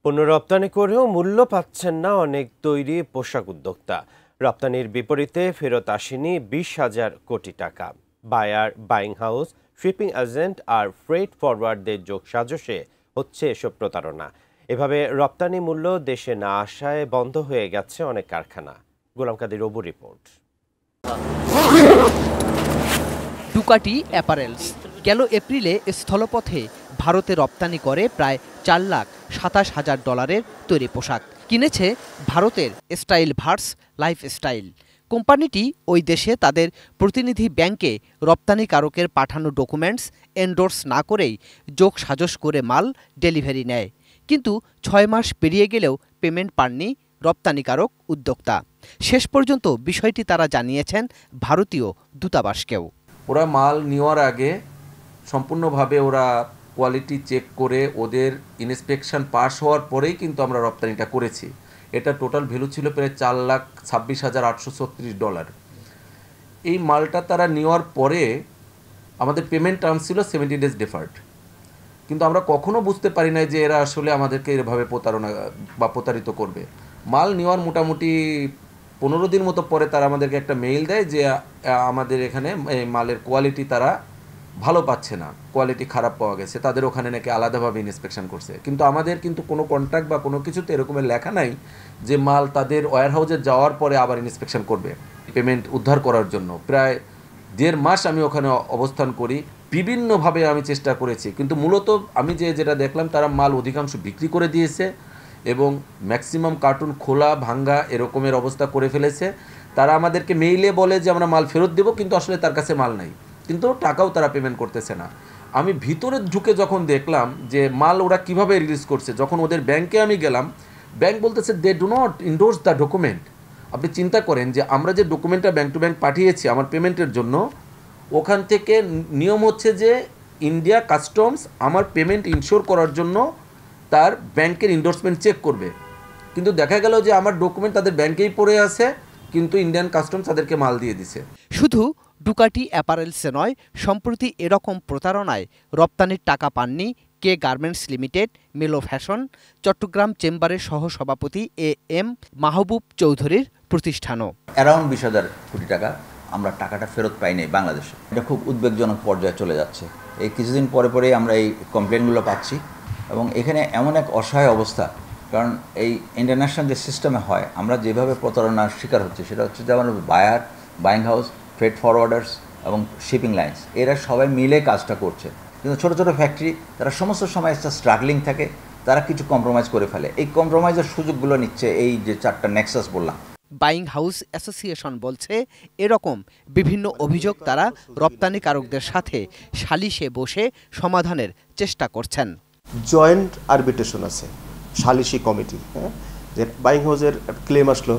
পণ্য রপ্তানি করেও মূল্য পাচ্ছেন না অনেক তৈরি পোশাক উদ্যোক্তা। রপ্তানির বিপরীতে ফেরত আসেনি 20,000 কোটি টাকা। Buyer, buying house, shipping agent আর ফ্রেট ফরওয়ার্ডদের যোগসাজশে হচ্ছে এসব প্রতারণা। এভাবে রপ্তানি মূল্য দেশে না আসায় বন্ধ হয়ে গেছে অনেক কারখানা। গোলাম কাদের রবু রিপোর্ট। ডুকাটি অ্যাপারেলস গেল এপ্রিলে স্থলপথে ভারতে রপ্তানি করে প্রায় $4,27,000 তৈরি পোশাক কিনেছে ভারতের স্টাইল ভার্স লাইফস্টাইল। কোম্পানিটি ওই দেশে তাদের প্রতিনিধি ব্যাংকে রপ্তানিকারকের পাঠানো ডকুমেন্টস এন্ডোর্স না করেই যোগসাজশ করে মাল ডেলিভারি নেয়। কিন্তু 6 মাস পেরিয়ে গেলেও পেমেন্ট পাননি রপ্তানিকারক উদ্যোক্তা। শেষ পর্যন্ত বিষয়টি তারা জানিয়েছেন ভারতীয় দূতাবাসকেও। ওরা মাল নেওয়ার আগে সম্পূর্ণভাবে ওরা কোয়ালিটি চেক করে ওদের ইন্সপেকশন পাস হওয়ার পরেই কিন্তু আমরা রপ্তানিটা করেছি। এটা টোটাল ভ্যালু ছিল প্রায় $4,26,836। এই মালটা তারা নেওয়ার পরে আমাদের পেমেন্ট টার্মস ছিল 70 ডেজ ডেফার্ড। কিন্তু আমরা কখনো বুঝতে পারি না যে এরা আসলে আমাদেরকে এভাবে প্রতারণা বা প্রতারিত করবে। মাল নেওয়ার মোটামুটি 15 দিন মতো পরে তারা আমাদেরকে একটা মেইল দেয় যে আমাদের এখানে এই মালের কোয়ালিটি তারা ভালো পাচ্ছে না, কোয়ালিটি খারাপ পাওয়া গেছে, তাদের ওখানে নাকি আলাদাভাবে ইন্সপেকশন করছে। কিন্তু আমাদের কিন্তু কোনো কন্ট্রাক্ট বা কোনো কিছুতে এরকমের লেখা নাই যে মাল তাদের ওয়্যার হাউসে যাওয়ার পরে আবার ইন্সপেকশন করবে পেমেন্ট উদ্ধার করার জন্য। প্রায় 1.5 মাস আমি ওখানে অবস্থান করি, বিভিন্নভাবে আমি চেষ্টা করেছি, কিন্তু মূলত আমি যেটা দেখলাম তারা মাল অধিকাংশ বিক্রি করে দিয়েছে এবং ম্যাক্সিমাম কার্টুন খোলা ভাঙ্গা এরকমের অবস্থা করে ফেলেছে। তারা আমাদেরকে মেইলে বলে যে আমরা মাল ফেরত দেবো, কিন্তু আসলে তার কাছে মাল নাই, কিন্তু টাকাও তারা পেমেন্ট করতেছে না। আমি ভিতরে ঢুকে যখন দেখলাম যে মাল ওরা কিভাবে রিলিজ করছে, যখন ওদের ব্যাংকে আমি গেলাম, ব্যাংক বলতেছে they do not endorse the document. আপনি চিন্তা করেন যে আমরা যে ডকুমেন্টটা ব্যাংক টু ব্যাংক পাঠিয়েছি আমার পেমেন্টের জন্য, ওখান থেকে নিয়ম হচ্ছে যে ইন্ডিয়া কাস্টমস আমার পেমেন্ট ইনশোর করার জন্য তার ব্যাংকের ইন্ডোর্সমেন্ট চেক করবে। কিন্তু দেখা গেল যে আমার ডকুমেন্ট তাদের ব্যাংকেই পড়ে আছে, কিন্তু ইন্ডিয়ান কাস্টমস তাদেরকে মাল দিয়ে দিছে। শুধু ডুকাটি অ্যাপারেলসে নয়, সম্প্রতি এরকম প্রতারণায় রপ্তানির টাকা পাননি কে গার্মেন্টস লিমিটেড, মেলো ফ্যাশন, চট্টগ্রাম চেম্বারের সহসভাপতি এম মাহবুব চৌধুরীর প্রতিষ্ঠানও। অ্যারাউন্ড 20,000 কোটি টাকা আমরা টাকাটা ফেরত পাই নাই বাংলাদেশে। এটা খুব উদ্বেগজনক পর্যায়ে চলে যাচ্ছে। এই কিছুদিন পরে পরেই আমরা এই কমপ্লেনগুলো পাচ্ছি এবং এখানে এমন এক অসহায় অবস্থা, কারণ এই ইন্টারন্যাশনাল যে সিস্টেমে হয় আমরা যেভাবে প্রতারণার শিকার হচ্ছে সেটা হচ্ছে যে আমরা buyer, buying house, freight forwarders এবং শিপিং লাইন্স এরা সবাই মিলে কাজটা করছে। কিন্তু ছোটো ছোটো ফ্যাক্টরি তারা সমস্ত সময় একটা স্ট্রাগলিং থাকে, তারা কিছু কম্প্রোমাইজ করে ফেলে। এই কম্প্রোমাইজের সুযোগগুলো নিচ্ছে এই যে 4টা নেক্সাস বললাম। বাইং হাউস অ্যাসোসিয়েশন বলছে এরকম বিভিন্ন অভিযোগ তারা রপ্তানিকারকদের সাথে সালিশে বসে সমাধানের চেষ্টা করছেন। জয়েন্ট আরবিট্রেশন আছে, সালিশি কমিটি, যে বাইং হাউসের ক্লেম আসলো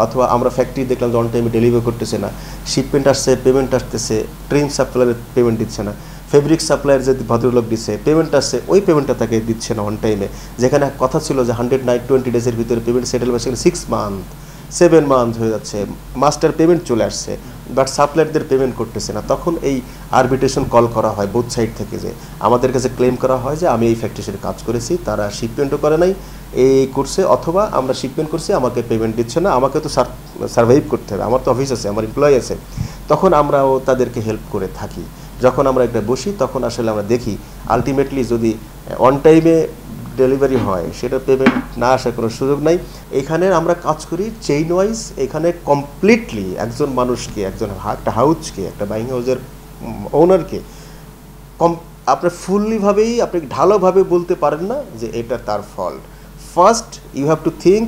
অথবা আমরা ফ্যাক্টরি দেখলাম যে অন টাইমে ডেলিভারি করতেছে না, শিপমেন্ট আসছে, পেমেন্ট আসতেছে, ট্রেন সাপ্লায়ারের পেমেন্ট দিচ্ছে না, ফেব্রিক সাপ্লায়ার যে ভদ্রলোক দিচ্ছে পেমেন্ট আসছে ওই পেমেন্টটা তাকে দিচ্ছে না অন টাইমে। যেখানে কথা ছিল যে 120 ডেজের ভিতরে পেমেন্ট সেটেল হবে, সেখানে 6 মান্থ 7 মান্থ হয়ে যাচ্ছে, মাস্টার পেমেন্ট চলে আসছে, বাট সাপ্লায়ারদের পেমেন্ট করতেছে না। তখন এই আরবিট্রেশন কল করা হয় বোথ সাইড থেকে, যে আমাদের কাছে ক্লেম করা হয় যে আমি এই ফ্যাক্টরিতে কাজ করেছি, তারা শিপমেন্টও করে নাই, এই করছে, অথবা আমরা শিপমেন্ট করছি আমাকে পেমেন্ট দিচ্ছে না, আমাকে তো সার্ভাইভ করতে হবে, আমার তো অফিস আছে, আমার এমপ্লয়ি আছে। তখন আমরাও তাদেরকে হেল্প করে থাকি। যখন আমরা একটা বসি তখন আসলে আমরা দেখি আলটিমেটলি যদি অন টাইমে ডেলিভারি হয় সেটা পেমেন্ট না আসার কোনো সুযোগ নাই। এখানে আমরা কাজ করি চেইন ওয়াইজ, এখানে কমপ্লিটলি একজন মানুষকে, একটা হাউসকে, একটা বাইং হাউসের ওনারকে আপনি ফুললিভাবেই আপনি ঢালাওভাবে বলতে পারেন না যে এটা তার fault. First you have to think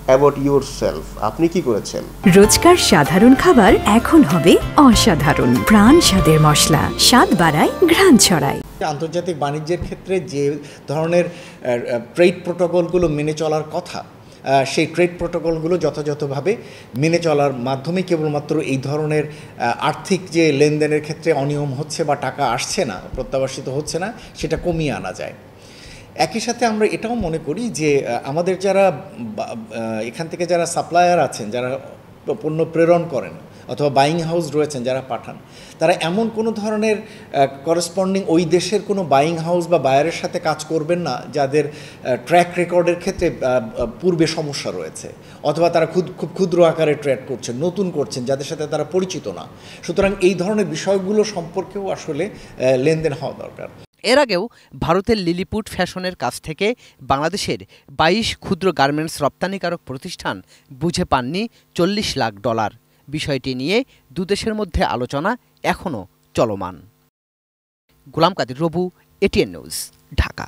about yourself, আপনি কি করেছেন। রোজকার সাধারণ খাবার এখন হবে অসাধারণ, প্রাণ স্বাদের মশলা, স্বাদ বাড়ায়, ঘ্রাণ ছড়ায়। আন্তর্জাতিক বাণিজ্যের ক্ষেত্রে যে ধরনের ট্রেড প্রোটোকলগুলো মেনে চলার কথা, সেই ট্রেড প্রোটোকলগুলো যথাযথভাবে মেনে চলার মাধ্যমে কেবলমাত্র এই ধরনের আর্থিক যে লেনদেনের ক্ষেত্রে অনিয়ম হচ্ছে বা টাকা আসছে না, প্রত্যাবাসিত হচ্ছে না, সেটা কমিয়ে আনা যায়। একই সাথে আমরা এটাও মনে করি যে আমাদের যারা এখান থেকে যারা সাপ্লায়ার আছেন, যারা পণ্য প্রেরণ করেন অথবা বাইং হাউস রয়েছেন যারা পাঠান, তারা এমন কোনো ধরনের করেসপন্ডিং ওই দেশের কোনো বাইং হাউস বা বায়ারের সাথে কাজ করবেন না যাদের ট্র্যাক রেকর্ডের ক্ষেত্রে পূর্বে সমস্যা রয়েছে, অথবা তারা খুব ক্ষুদ্র আকারে ট্রেড করছেন, নতুন করছেন, যাদের সাথে তারা পরিচিত না। সুতরাং এই ধরনের বিষয়গুলো সম্পর্কেও আসলে লেনদেন হওয়া দরকার। এর আগেও ভারতের লিলিপুট ফ্যাশনের কাছ থেকে বাংলাদেশের 22 ক্ষুদ্র গার্মেন্টস রপ্তানিকারক প্রতিষ্ঠান বুঝে পাননি $40 লাখ। বিষয়টি নিয়ে দুদেশের মধ্যে আলোচনা এখনও চলমান। গোলাম কাদের রবু, এটিএন নিউজ, ঢাকা।